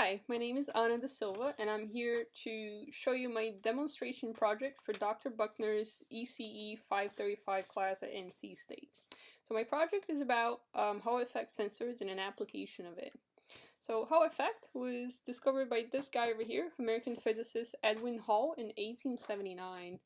Hi, my name is Ana da Silva, and I'm here to show you my demonstration project for Dr. Buckner's ECE 535 class at NC State. So my project is about Hall effect sensors and an application of it. So Hall effect was discovered by this guy over here, American physicist Edwin Hall, in 1879.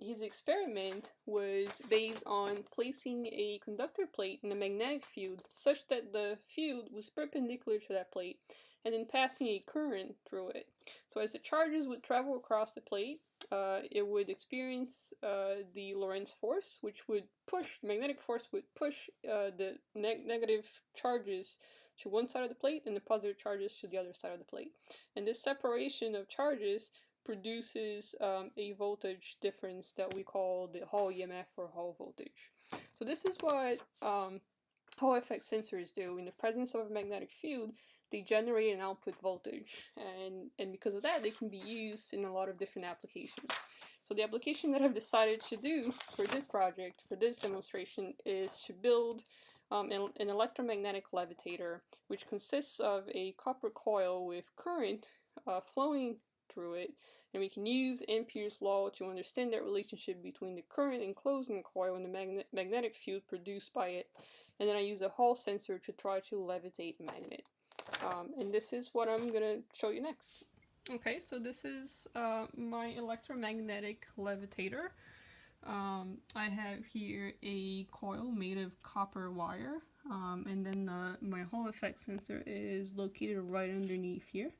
His experiment was based on placing a conductor plate in a magnetic field such that the field was perpendicular to that plate and then passing a current through it. So as the charges would travel across the plate, it would experience the Lorentz force, which would push, magnetic force would push the negative charges to one side of the plate and the positive charges to the other side of the plate. And this separation of charges produces a voltage difference that we call the Hall EMF or Hall voltage. So this is what Hall effect sensors do. In the presence of a magnetic field, they generate an output voltage, and because of that, they can be used in a lot of different applications. So the application that I've decided to do for this project, for this demonstration, is to build an electromagnetic levitator, which consists of a copper coil with current flowing through it, and we can use Ampere's law to understand that relationship between the current enclosing the coil and the magnetic field produced by it. And then I use a Hall sensor to try to levitate a magnet. And this is what I'm going to show you next. Okay, so this is my electromagnetic levitator. I have here a coil made of copper wire, and then my Hall effect sensor is located right underneath here.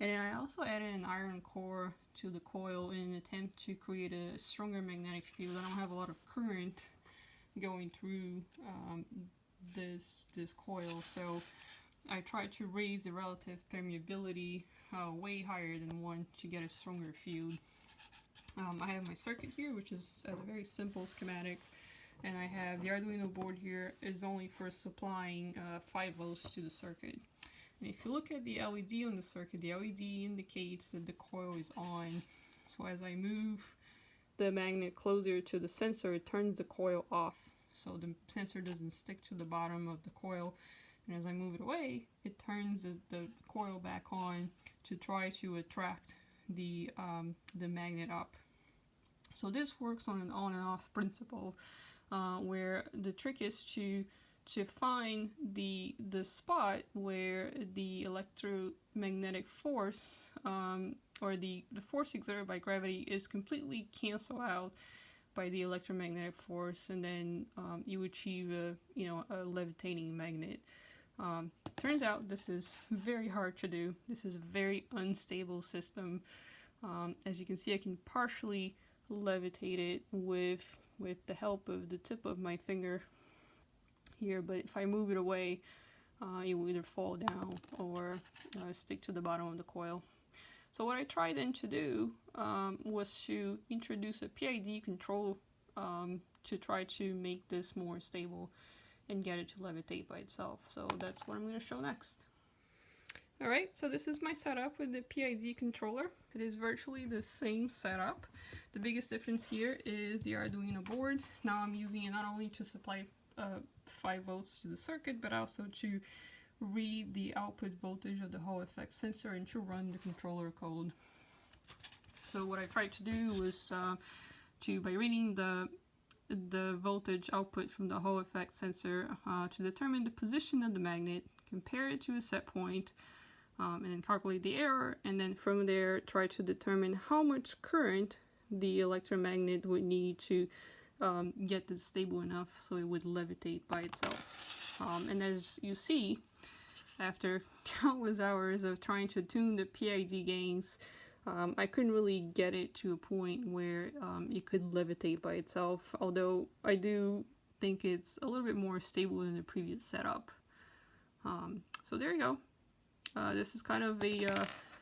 And then I also added an iron core to the coil in an attempt to create a stronger magnetic field. I don't have a lot of current going through this coil, so I tried to raise the relative permeability way higher than 1 to get a stronger field. I have my circuit here, which is a very simple schematic, and I have the Arduino board here is only for supplying 5 volts to the circuit. And if you look at the LED on the circuit, the LED indicates that the coil is on. So as I move the magnet closer to the sensor, it turns the coil off, so the sensor doesn't stick to the bottom of the coil. And as I move it away, it turns the coil back on to try to attract the magnet up. So this works on an on and off principle, where the trick is to find the spot where the electromagnetic force or the force exerted by gravity is completely canceled out by the electromagnetic force, and then you achieve a levitating magnet. Turns out this is very hard to do. This is a very unstable system. As you can see, I can partially levitate it with the help of the tip of my finger here, but if I move it away, it will either fall down or stick to the bottom of the coil. So what I tried then to do was to introduce a PID control to try to make this more stable and get it to levitate by itself. So that's what I'm going to show next. Alright, so this is my setup with the PID controller. It is virtually the same setup. The biggest difference here is the Arduino board. Now I'm using it not only to supply 5 volts to the circuit, but also to read the output voltage of the Hall effect sensor and to run the controller code. So what I tried to do was by reading the voltage output from the Hall effect sensor to determine the position of the magnet, compare it to a set point, and then calculate the error, and then from there try to determine how much current the electromagnet would need to get this stable enough so it would levitate by itself. And as you see, after countless hours of trying to tune the PID gains, I couldn't really get it to a point where it could levitate by itself, although I do think it's a little bit more stable than the previous setup. So there you go. This is kind of a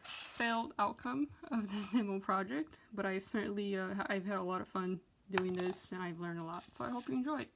failed outcome of this demo project, but I certainly I've had a lot of fun doing this, and I've learned a lot, so I hope you enjoy it.